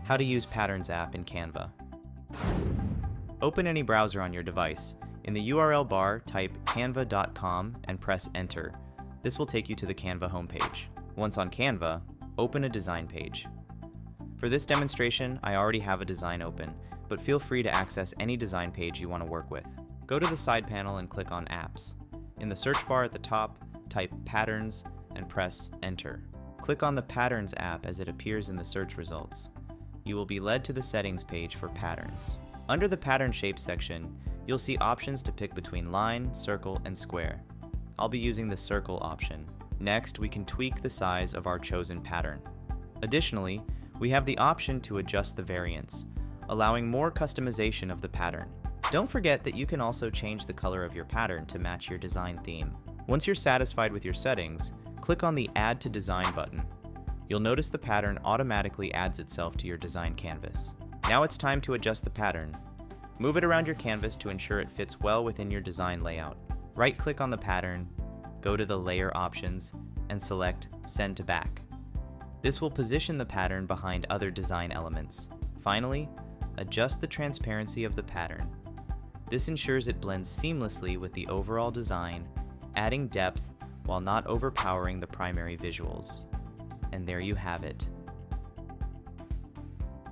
How to use Patterns app in Canva. Open any browser on your device. In the URL bar, type canva.com and press enter. This will take you to the Canva homepage. Once on Canva, open a design page. For this demonstration, I already have a design open, but feel free to access any design page you want to work with. Go to the side panel and click on Apps. In the search bar at the top, type Patterns and press enter. Click on the Patterns app as it appears in the search results. You will be led to the settings page for patterns. Under the pattern shape section, you'll see options to pick between line, circle, and square. I'll be using the circle option. Next, we can tweak the size of our chosen pattern. Additionally, we have the option to adjust the variance, allowing more customization of the pattern. Don't forget that you can also change the color of your pattern to match your design theme. Once you're satisfied with your settings, click on the Add to Design button. You'll notice the pattern automatically adds itself to your design canvas. Now it's time to adjust the pattern. Move it around your canvas to ensure it fits well within your design layout. Right-click on the pattern, go to the Layer options, and select Send to Back. This will position the pattern behind other design elements. Finally, adjust the transparency of the pattern. This ensures it blends seamlessly with the overall design, adding depth while not overpowering the primary visuals. And there you have it.